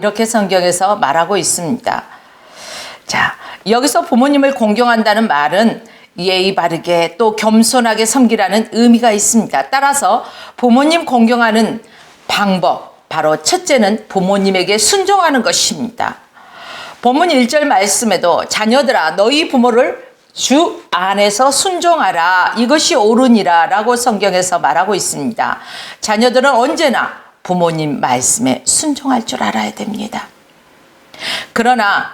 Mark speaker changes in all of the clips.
Speaker 1: 이렇게 성경에서 말하고 있습니다. 자, 여기서 부모님을 공경한다는 말은 예의 바르게 또 겸손하게 섬기라는 의미가 있습니다. 따라서 부모님 공경하는 방법, 바로 첫째는 부모님에게 순종하는 것입니다. 본문 1절 말씀에도 자녀들아 너희 부모를 주 안에서 순종하라, 이것이 옳으니라 라고 성경에서 말하고 있습니다. 자녀들은 언제나 부모님 말씀에 순종할 줄 알아야 됩니다. 그러나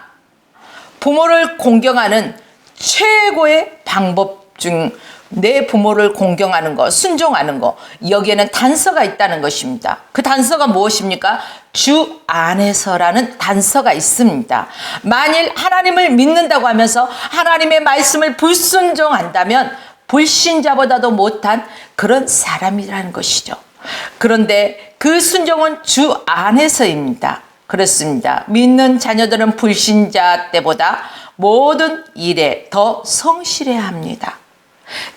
Speaker 1: 부모를 공경하는 최고의 방법 중 내 부모를 공경하는 것, 순종하는 것, 여기에는 단서가 있다는 것입니다. 그 단서가 무엇입니까? 주 안에서라는 단서가 있습니다. 만일 하나님을 믿는다고 하면서 하나님의 말씀을 불순종한다면 불신자보다도 못한 그런 사람이라는 것이죠. 그런데 그 순종은 주 안에서입니다. 그렇습니다. 믿는 자녀들은 불신자 때보다 모든 일에 더 성실해야 합니다.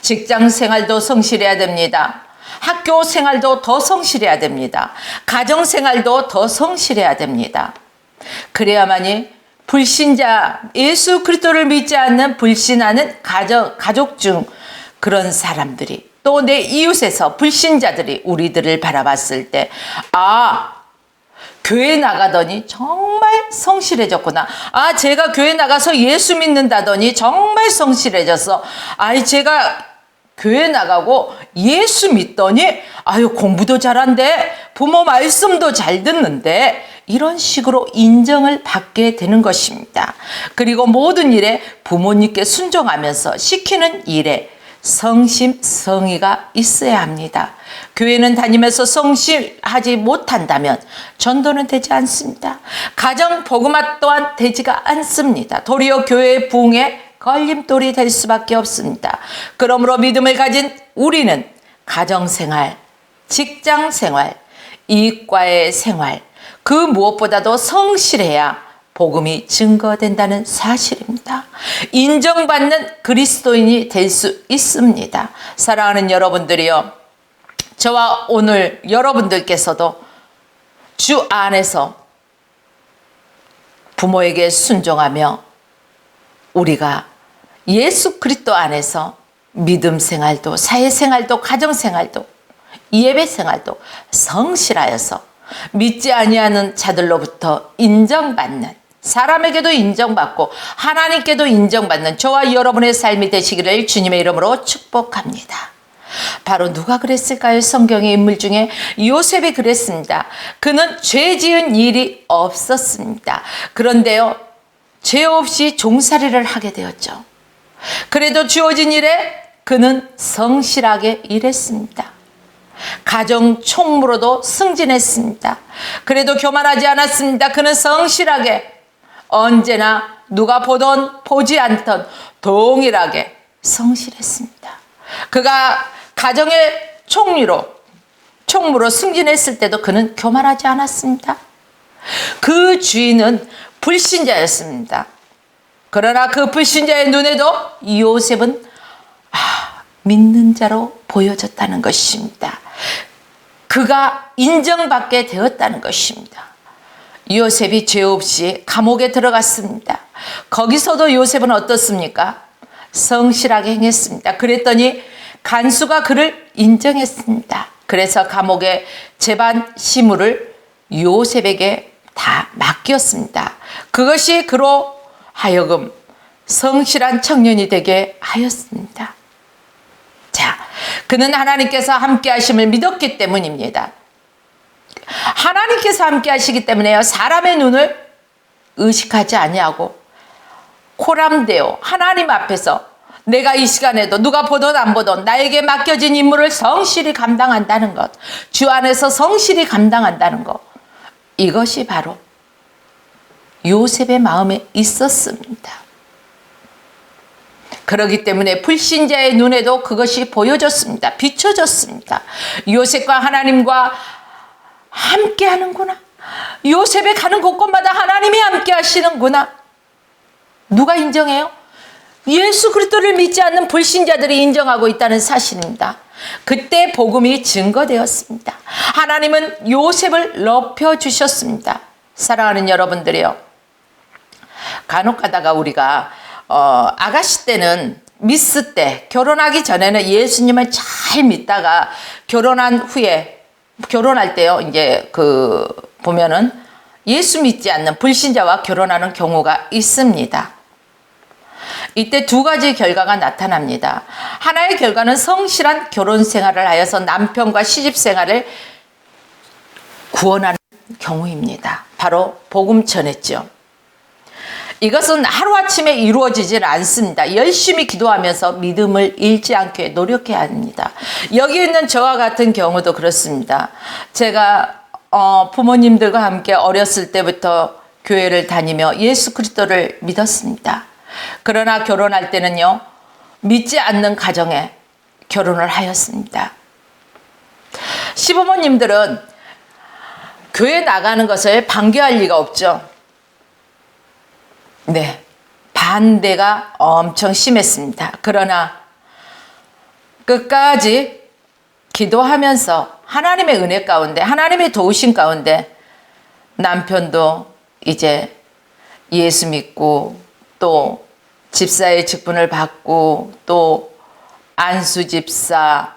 Speaker 1: 직장 생활도 성실해야 됩니다. 학교 생활도 더 성실해야 됩니다. 가정 생활도 더 성실해야 됩니다. 그래야만이 불신자, 예수 그리스도를 믿지 않는 불신하는 가족 중 그런 사람들이, 또 내 이웃에서 불신자들이 우리들을 바라봤을 때, 아, 교회 나가더니 정말 성실해졌구나. 아, 제가 교회 나가서 예수 믿는다더니 정말 성실해졌어. 아이, 제가 교회 나가고 예수 믿더니 아유, 공부도 잘한대, 부모 말씀도 잘 듣는데, 이런 식으로 인정을 받게 되는 것입니다. 그리고 모든 일에 부모님께 순종하면서 시키는 일에 성심성의가 있어야 합니다. 교회는 다니면서 성실하지 못한다면 전도는 되지 않습니다. 가정 복음화 또한 되지가 않습니다. 도리어 교회의 부흥에 걸림돌이 될 수밖에 없습니다. 그러므로 믿음을 가진 우리는 가정생활, 직장생활, 이익과의 생활, 그 무엇보다도 성실해야 복음이 증거된다는 사실입니다. 인정받는 그리스도인이 될 수 있습니다. 사랑하는 여러분들이요, 저와 오늘 여러분들께서도 주 안에서 부모에게 순종하며 우리가 예수 그리스도 안에서 믿음 생활도, 사회 생활도, 가정 생활도, 예배 생활도 성실하여서 믿지 아니하는 자들로부터 인정받는, 사람에게도 인정받고 하나님께도 인정받는 저와 여러분의 삶이 되시기를 주님의 이름으로 축복합니다. 바로 누가 그랬을까요? 성경의 인물 중에 요셉이 그랬습니다. 그는 죄 지은 일이 없었습니다. 그런데요, 죄 없이 종살이를 하게 되었죠. 그래도 주어진 일에 그는 성실하게 일했습니다. 가정 총무로도 승진했습니다. 그래도 교만하지 않았습니다. 그는 성실하게 언제나 누가 보던 보지 않던 동일하게 성실했습니다. 그가 가정의 총무로 승진했을 때도 그는 교만하지 않았습니다. 그 주인은 불신자였습니다. 그러나 그 불신자의 눈에도 요셉은 믿는 자로 보여졌다는 것입니다. 그가 인정받게 되었다는 것입니다. 요셉이 죄 없이 감옥에 들어갔습니다. 거기서도 요셉은 어떻습니까? 성실하게 행했습니다. 그랬더니 간수가 그를 인정했습니다. 그래서 감옥의 재반 시무를 요셉에게 다 맡겼습니다. 그것이 그로 하여금 성실한 청년이 되게 하였습니다. 자, 그는 하나님께서 함께 하심을 믿었기 때문입니다. 하나님께서 함께 하시기 때문에요, 사람의 눈을 의식하지 아니하고 코람되어 하나님 앞에서 내가 이 시간에도 누가 보던 안 보던 나에게 맡겨진 임무를 성실히 감당한다는 것, 주 안에서 성실히 감당한다는 것, 이것이 바로 요셉의 마음에 있었습니다. 그렇기 때문에 불신자의 눈에도 그것이 보여졌습니다. 비춰졌습니다. 요셉과 하나님과 함께 하는구나. 요셉이 가는 곳곳마다 하나님이 함께 하시는구나. 누가 인정해요? 예수 그리스도를 믿지 않는 불신자들이 인정하고 있다는 사실입니다. 그때 복음이 증거되었습니다. 하나님은 요셉을 높여주셨습니다. 사랑하는 여러분들이요, 간혹 가다가 우리가 아가씨 때는, 미스 때, 결혼하기 전에는 예수님을 잘 믿다가 결혼한 후에, 결혼할 때요, 이제 보면은 예수 믿지 않는 불신자와 결혼하는 경우가 있습니다. 이때 두 가지 결과가 나타납니다. 하나의 결과는 성실한 결혼 생활을 하여서 남편과 시집 생활을 구원하는 경우입니다. 바로 복음 전했죠. 이것은 하루아침에 이루어지질 않습니다. 열심히 기도하면서 믿음을 잃지 않게 노력해야 합니다. 여기 있는 저와 같은 경우도 그렇습니다. 제가 부모님들과 함께 어렸을 때부터 교회를 다니며 예수 그리스도를 믿었습니다. 그러나 결혼할 때는요, 믿지 않는 가정에 결혼을 하였습니다. 시부모님들은 교회 나가는 것을 반대할 리가 없죠. 네, 반대가 엄청 심했습니다. 그러나 끝까지 기도하면서 하나님의 은혜 가운데, 하나님의 도우심 가운데 남편도 이제 예수 믿고, 또 집사의 직분을 받고, 또 안수집사,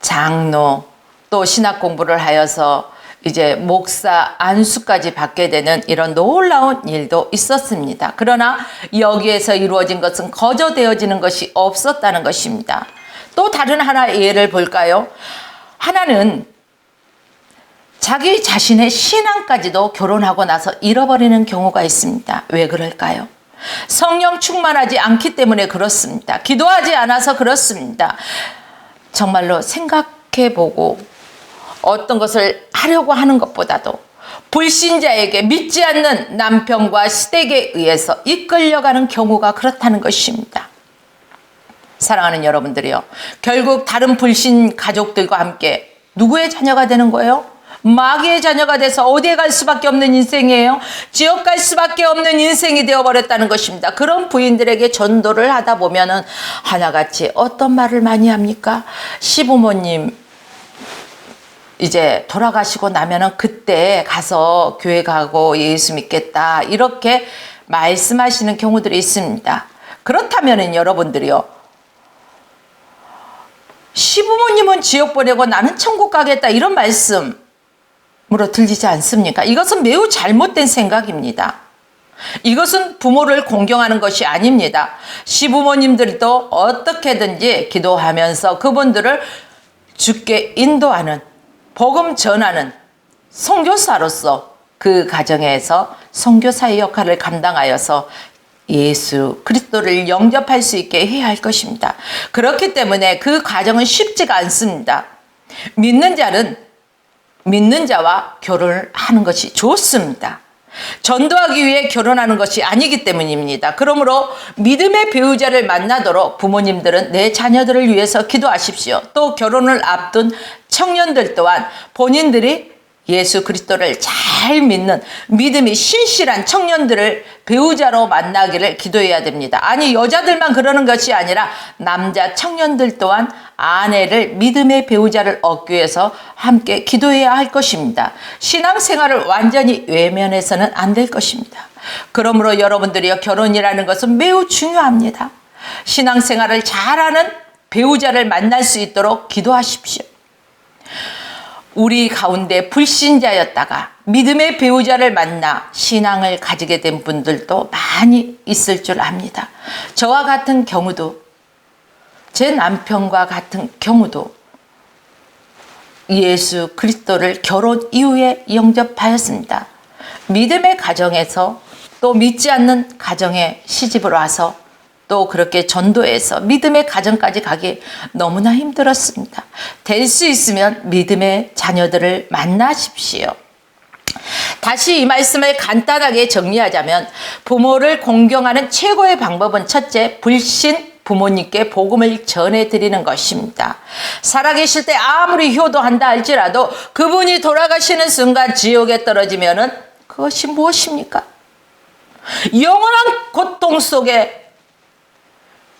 Speaker 1: 장로, 또 신학 공부를 하여서 이제 목사 안수까지 받게 되는 이런 놀라운 일도 있었습니다. 그러나 여기에서 이루어진 것은 거저되어지는 것이 없었다는 것입니다. 또 다른 하나의 예를 볼까요? 하나는 자기 자신의 신앙까지도 결혼하고 나서 잃어버리는 경우가 있습니다. 왜 그럴까요? 성령 충만하지 않기 때문에 그렇습니다. 기도하지 않아서 그렇습니다. 정말로 생각해보고 어떤 것을 하려고 하는 것보다도 불신자에게, 믿지 않는 남편과 시댁에 의해서 이끌려가는 경우가 그렇다는 것입니다. 사랑하는 여러분들이요, 결국 다른 불신 가족들과 함께 누구의 자녀가 되는 거예요? 마귀의 자녀가 돼서 어디에 갈 수밖에 없는 인생이에요. 지옥 갈 수밖에 없는 인생이 되어버렸다는 것입니다. 그런 부인들에게 전도를 하다 보면은 하나같이 어떤 말을 많이 합니까? 시부모님 이제 돌아가시고 나면은 그때 가서 교회 가고 예수 믿겠다, 이렇게 말씀하시는 경우들이 있습니다. 그렇다면은 여러분들이요, 시부모님은 지옥 보내고 나는 천국 가겠다, 이런 말씀으로 들리지 않습니까? 이것은 매우 잘못된 생각입니다. 이것은 부모를 공경하는 것이 아닙니다. 시부모님들도 어떻게든지 기도하면서 그분들을 주께 인도하는, 복음 전하는 선교사로서 그 가정에서 선교사의 역할을 감당하여서 예수 그리스도를 영접할 수 있게 해야 할 것입니다. 그렇기 때문에 그 과정은 쉽지가 않습니다. 믿는 자는 믿는 자와 결혼을 하는 것이 좋습니다. 전도하기 위해 결혼하는 것이 아니기 때문입니다. 그러므로 믿음의 배우자를 만나도록 부모님들은 내 자녀들을 위해서 기도하십시오. 또 결혼을 앞둔 청년들 또한 본인들이 예수 그리스도를 잘 믿는 믿음이 신실한 청년들을 배우자로 만나기를 기도해야 됩니다. 아니, 여자들만 그러는 것이 아니라 남자 청년들 또한 아내를, 믿음의 배우자를 얻기 위해서 함께 기도해야 할 것입니다. 신앙생활을 완전히 외면해서는 안 될 것입니다. 그러므로 여러분들이요, 결혼이라는 것은 매우 중요합니다. 신앙생활을 잘하는 배우자를 만날 수 있도록 기도하십시오. 우리 가운데 불신자였다가 믿음의 배우자를 만나 신앙을 가지게 된 분들도 많이 있을 줄 압니다. 저와 같은 경우도, 제 남편과 같은 경우도 예수 그리스도를 결혼 이후에 영접하였습니다. 믿음의 가정에서 또 믿지 않는 가정에 시집을 와서 또 그렇게 전도해서 믿음의 가정까지 가기 너무나 힘들었습니다. 될 수 있으면 믿음의 자녀들을 만나십시오. 다시 이 말씀을 간단하게 정리하자면, 부모를 공경하는 최고의 방법은 첫째, 불신 부모님께 복음을 전해드리는 것입니다. 살아계실 때 아무리 효도한다 할지라도 그분이 돌아가시는 순간 지옥에 떨어지면은 그것이 무엇입니까? 영원한 고통 속에,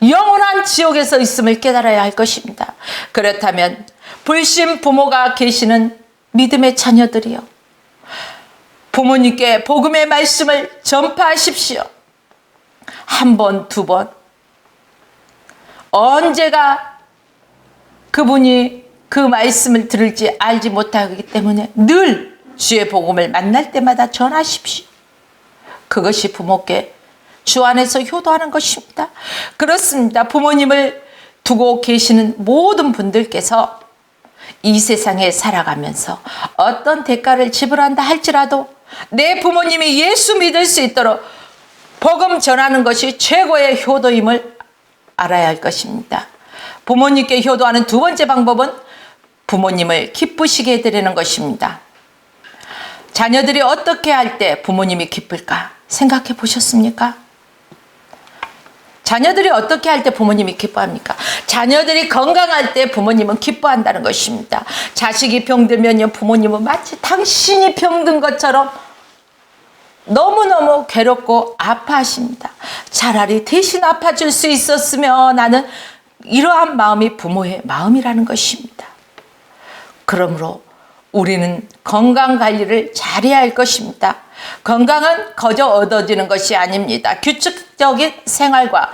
Speaker 1: 영원한 지옥에서 있음을 깨달아야 할 것입니다. 그렇다면 불신 부모가 계시는 믿음의 자녀들이요, 부모님께 복음의 말씀을 전파하십시오. 한 번, 두 번. 언제가 그분이 그 말씀을 들을지 알지 못하기 때문에 늘 주의 복음을 만날 때마다 전하십시오. 그것이 부모께 주 안에서 효도하는 것입니다. 그렇습니다. 부모님을 두고 계시는 모든 분들께서 이 세상에 살아가면서 어떤 대가를 지불한다 할지라도 내 부모님이 예수 믿을 수 있도록 복음 전하는 것이 최고의 효도임을 알아야 할 것입니다. 부모님께 효도하는 두 번째 방법은 부모님을 기쁘시게 해드리는 것입니다. 자녀들이 어떻게 할 때 부모님이 기쁠까 생각해 보셨습니까? 자녀들이 어떻게 할 때 부모님이 기뻐합니까? 자녀들이 건강할 때 부모님은 기뻐한다는 것입니다. 자식이 병들면요, 부모님은 마치 당신이 병든 것처럼 너무너무 괴롭고 아파하십니다. 차라리 대신 아파줄 수 있었으면 나는 이러한 마음이 부모의 마음이라는 것입니다. 그러므로 우리는 건강관리를 잘해야 할 것입니다. 건강은 거저 얻어지는 것이 아닙니다. 규칙적인 생활과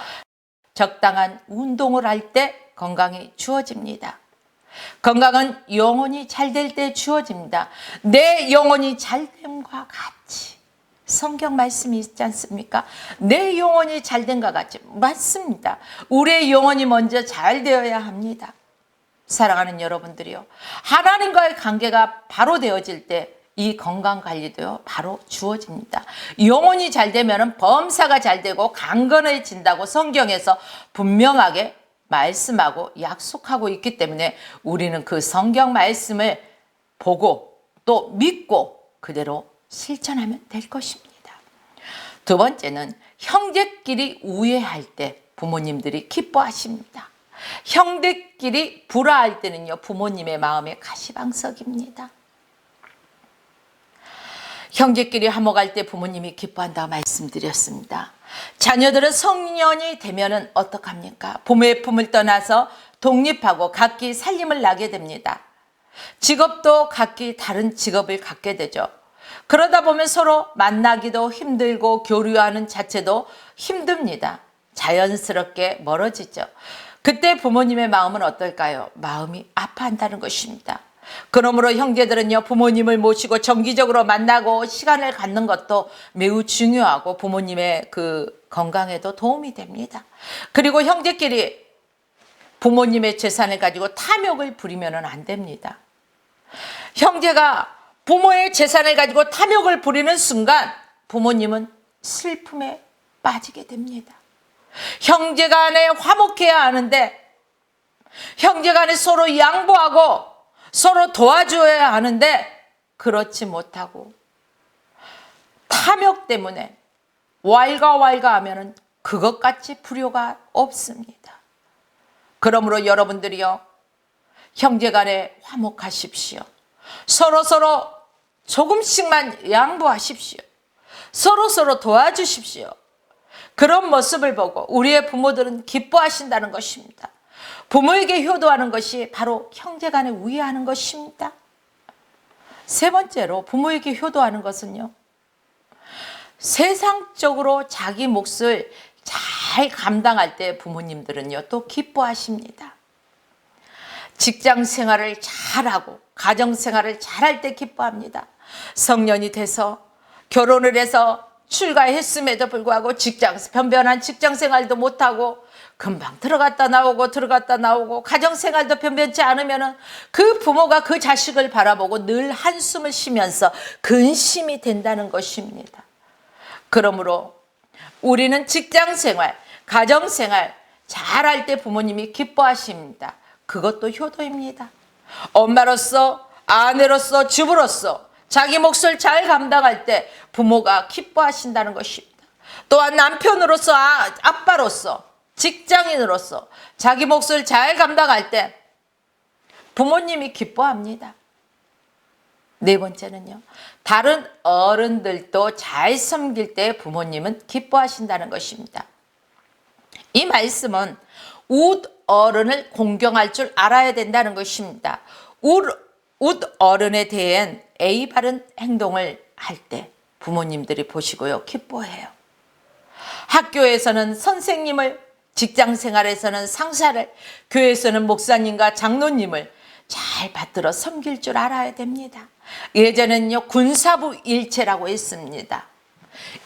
Speaker 1: 적당한 운동을 할 때 건강이 주어집니다. 건강은 영혼이 잘 될 때 주어집니다. 내 영혼이 잘됨과 같이 성경 말씀이 있지 않습니까? 내 영혼이 잘된과 같이 맞습니다. 우리의 영혼이 먼저 잘 되어야 합니다. 사랑하는 여러분들이요, 하나님과의 관계가 바로 되어질 때 이 건강관리도요 바로 주어집니다. 영혼이 잘 되면 범사가 잘 되고 강건해진다고 성경에서 분명하게 말씀하고 약속하고 있기 때문에 우리는 그 성경 말씀을 보고 또 믿고 그대로 실천하면 될 것입니다. 두 번째는 형제끼리 우애할 때 부모님들이 기뻐하십니다. 형제끼리 불화할 때는요, 부모님의 마음에 가시방석입니다. 형제끼리 화목할 때 부모님이 기뻐한다고 말씀드렸습니다. 자녀들은 성년이 되면은 어떡합니까? 부모의 품을 떠나서 독립하고 각기 살림을 나게 됩니다. 직업도 각기 다른 직업을 갖게 되죠. 그러다 보면 서로 만나기도 힘들고 교류하는 자체도 힘듭니다. 자연스럽게 멀어지죠. 그때 부모님의 마음은 어떨까요? 마음이 아파한다는 것입니다. 그러므로 형제들은요, 부모님을 모시고 정기적으로 만나고 시간을 갖는 것도 매우 중요하고 부모님의 그 건강에도 도움이 됩니다. 그리고 형제끼리 부모님의 재산을 가지고 탐욕을 부리면 안 됩니다. 형제가 부모의 재산을 가지고 탐욕을 부리는 순간 부모님은 슬픔에 빠지게 됩니다. 형제간에 화목해야 하는데, 형제간에 서로 양보하고 서로 도와줘야 하는데 그렇지 못하고 탐욕 때문에 왈가왈가하면 그것같이 불효가 없습니다. 그러므로 여러분들이요, 형제간에 화목하십시오. 서로 조금씩만 양보하십시오. 서로 도와주십시오. 그런 모습을 보고 우리의 부모들은 기뻐하신다는 것입니다. 부모에게 효도하는 것이 바로 형제간에 우애하는 것입니다. 세 번째로 부모에게 효도하는 것은요, 세상적으로 자기 몫을 잘 감당할 때 부모님들은요 또 기뻐하십니다. 직장 생활을 잘하고 가정 생활을 잘할 때 기뻐합니다. 성년이 돼서 결혼을 해서 출가했음에도 불구하고 변변한 직장 생활도 못하고 금방 들어갔다 나오고 가정 생활도 변변치 않으면 그 부모가 그 자식을 바라보고 늘 한숨을 쉬면서 근심이 된다는 것입니다. 그러므로 우리는 직장 생활, 가정 생활 잘할 때 부모님이 기뻐하십니다. 그것도 효도입니다. 엄마로서, 아내로서, 주부로서 자기 몫을 잘 감당할 때 부모가 기뻐하신다는 것입니다. 또한 남편으로서, 아빠로서, 직장인으로서 자기 몫을 잘 감당할 때 부모님이 기뻐합니다. 네 번째는요, 다른 어른들도 잘 섬길 때 부모님은 기뻐하신다는 것입니다. 이 말씀은 웃 어른을 공경할 줄 알아야 된다는 것입니다. 웃 어른에 대한 예의 바른 행동을 할 때 부모님들이 보시고요, 기뻐해요. 학교에서는 선생님을, 직장 생활에서는 상사를, 교회에서는 목사님과 장로님을 잘 받들어 섬길 줄 알아야 됩니다. 예전에는요, 군사부 일체라고 했습니다.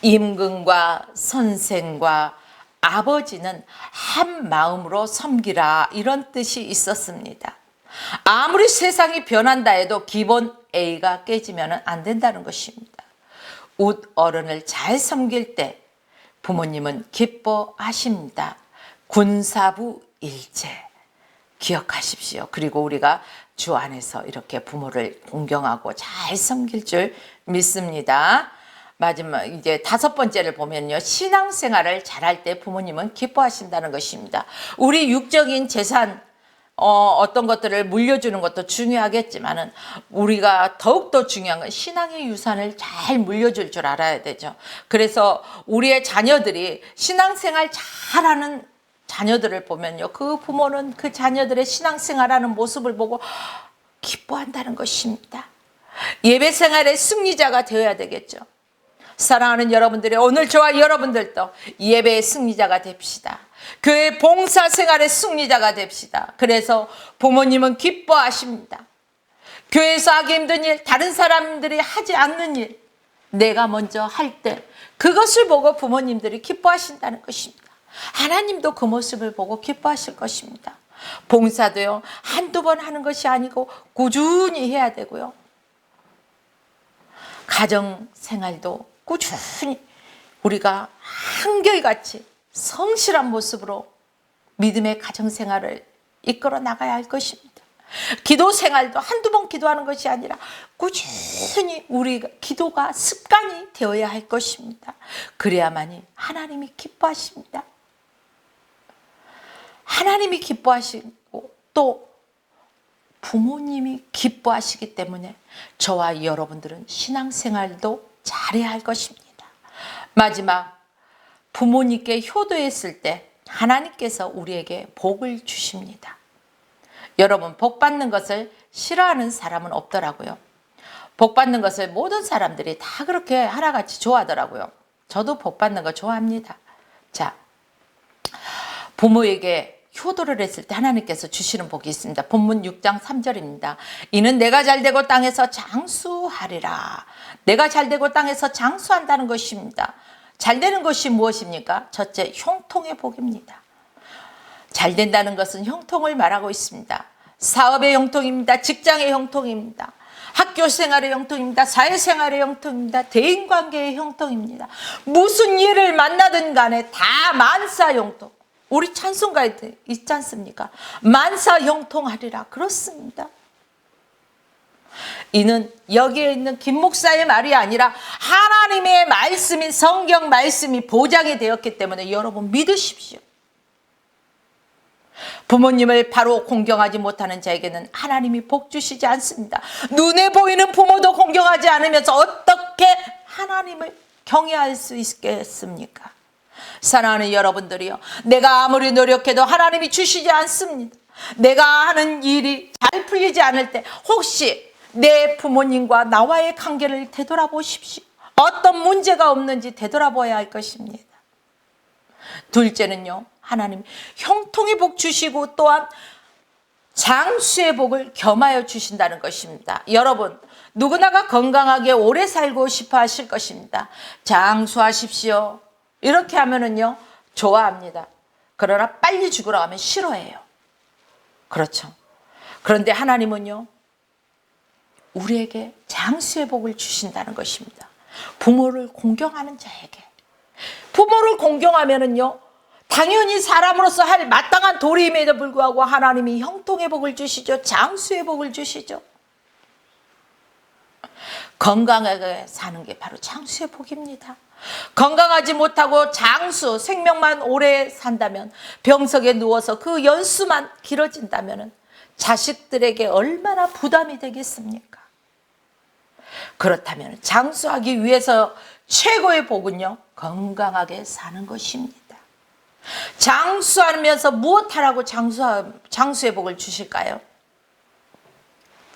Speaker 1: 임금과 선생과 아버지는 한 마음으로 섬기라, 이런 뜻이 있었습니다. 아무리 세상이 변한다 해도 기본 A가 깨지면 안 된다는 것입니다. 웃 어른을 잘 섬길 때 부모님은 기뻐하십니다. 군사부 일체 기억하십시오. 그리고 우리가 주 안에서 이렇게 부모를 공경하고 잘 섬길 줄 믿습니다. 마지막 이제 5번째를 보면요, 신앙생활을 잘할 때 부모님은 기뻐하신다는 것입니다. 우리 육적인 재산, 어떤 것들을 물려주는 것도 중요하겠지만은 우리가 더욱더 중요한 건 신앙의 유산을 잘 물려줄 줄 알아야 되죠. 그래서 우리의 자녀들이 신앙생활 잘하는 자녀들을 보면요, 그 부모는 그 자녀들의 신앙생활하는 모습을 보고 기뻐한다는 것입니다. 예배생활의 승리자가 되어야 되겠죠. 사랑하는 여러분들이, 오늘 저와 여러분들도 예배의 승리자가 됩시다. 교회 봉사생활의 승리자가 됩시다. 그래서 부모님은 기뻐하십니다. 교회에서 하기 힘든 일, 다른 사람들이 하지 않는 일, 내가 먼저 할 때 그것을 보고 부모님들이 기뻐하신다는 것입니다. 하나님도 그 모습을 보고 기뻐하실 것입니다. 봉사도요, 한두 번 하는 것이 아니고 꾸준히 해야 되고요. 가정생활도 꾸준히 우리가 한결같이 성실한 모습으로 믿음의 가정생활을 이끌어 나가야 할 것입니다. 기도생활도 한두 번 기도하는 것이 아니라 꾸준히 우리 기도가 습관이 되어야 할 것입니다. 그래야만이 하나님이 기뻐하십니다. 하나님이 기뻐하시고 또 부모님이 기뻐하시기 때문에 저와 여러분들은 신앙생활도 잘해야 할 것입니다. 마지막, 부모님께 효도했을 때 하나님께서 우리에게 복을 주십니다. 여러분, 복 받는 것을 싫어하는 사람은 없더라고요. 복 받는 것을 모든 사람들이 다 그렇게 하나같이 좋아하더라고요. 저도 복 받는 거 좋아합니다. 자, 부모에게 효도를 했을 때 하나님께서 주시는 복이 있습니다. 본문 6장 3절입니다. 이는 내가 잘되고 땅에서 장수하리라. 내가 잘되고 땅에서 장수한다는 것입니다. 잘되는 것이 무엇입니까? 첫째, 형통의 복입니다. 잘된다는 것은 형통을 말하고 있습니다. 사업의 형통입니다. 직장의 형통입니다. 학교 생활의 형통입니다. 사회생활의 형통입니다. 대인관계의 형통입니다. 무슨 일을 만나든 간에 다 만사 형통. 우리 찬송가에 있지 않습니까? 만사 형통하리라. 그렇습니다. 이는 여기에 있는 김 목사의 말이 아니라 하나님의 말씀인 성경 말씀이 보장이 되었기 때문에 여러분 믿으십시오. 부모님을 바로 공경하지 못하는 자에게는 하나님이 복 주시지 않습니다. 눈에 보이는 부모도 공경하지 않으면서 어떻게 하나님을 경외할 수 있겠습니까? 사랑하는 여러분들이요, 내가 아무리 노력해도 하나님이 주시지 않습니다. 내가 하는 일이 잘 풀리지 않을 때 혹시 내 부모님과 나와의 관계를 되돌아보십시오. 어떤 문제가 없는지 되돌아봐야 할 것입니다. 둘째는요, 하나님 형통의 복 주시고 또한 장수의 복을 겸하여 주신다는 것입니다. 여러분, 누구나가 건강하게 오래 살고 싶어 하실 것입니다. 장수하십시오. 이렇게 하면은요, 좋아합니다. 그러나 빨리 죽으라고 하면 싫어해요. 그렇죠. 그런데 하나님은요, 우리에게 장수의 복을 주신다는 것입니다. 부모를 공경하는 자에게. 부모를 공경하면은요, 당연히 사람으로서 할 마땅한 도리임에도 불구하고 하나님이 형통의 복을 주시죠. 장수의 복을 주시죠. 건강하게 사는 게 바로 장수의 복입니다. 건강하지 못하고 장수, 생명만 오래 산다면, 병석에 누워서 그 연수만 길어진다면 자식들에게 얼마나 부담이 되겠습니까? 그렇다면 장수하기 위해서 최고의 복은요, 건강하게 사는 것입니다. 장수하면서 무엇하라고 장수의 복을 주실까요?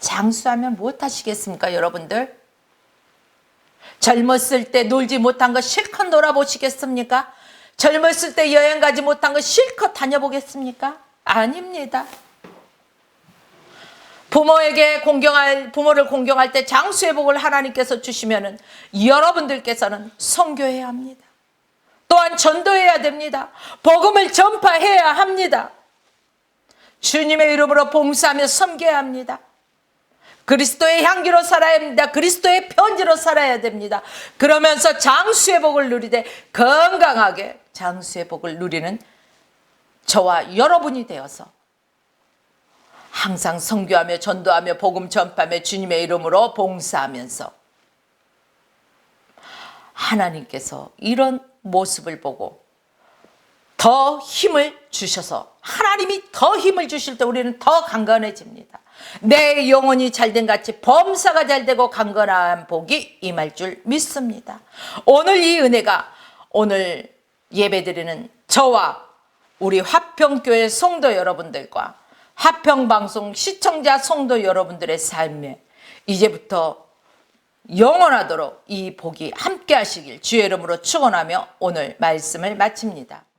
Speaker 1: 장수하면 무엇 하시겠습니까, 여러분들? 젊었을 때 놀지 못한 거 실컷 놀아보시겠습니까? 젊었을 때 여행 가지 못한 거 실컷 다녀보겠습니까? 아닙니다. 부모를 공경할 때 장수의 복을 하나님께서 주시면은 여러분들께서는 선교해야 합니다. 또한 전도해야 됩니다. 복음을 전파해야 합니다. 주님의 이름으로 봉사하며 섬겨야 합니다. 그리스도의 향기로 살아야 합니다. 그리스도의 편지로 살아야 됩니다. 그러면서 장수의 복을 누리되 건강하게 장수의 복을 누리는 저와 여러분이 되어서 항상 선교하며 전도하며 복음 전파하며 주님의 이름으로 봉사하면서 하나님께서 이런 모습을 보고 더 힘을 주셔서 하나님이 더 힘을 주실 때 우리는 더 강건해집니다. 내 영혼이 잘된 같이 범사가 잘되고 강건한 복이 임할 줄 믿습니다. 오늘 이 은혜가 오늘 예배드리는 저와 우리 화평교회 성도 여러분들과 화평방송 시청자 성도 여러분들의 삶에 이제부터 영원하도록 이 복이 함께 하시길 주의 이름으로 축원하며 오늘 말씀을 마칩니다.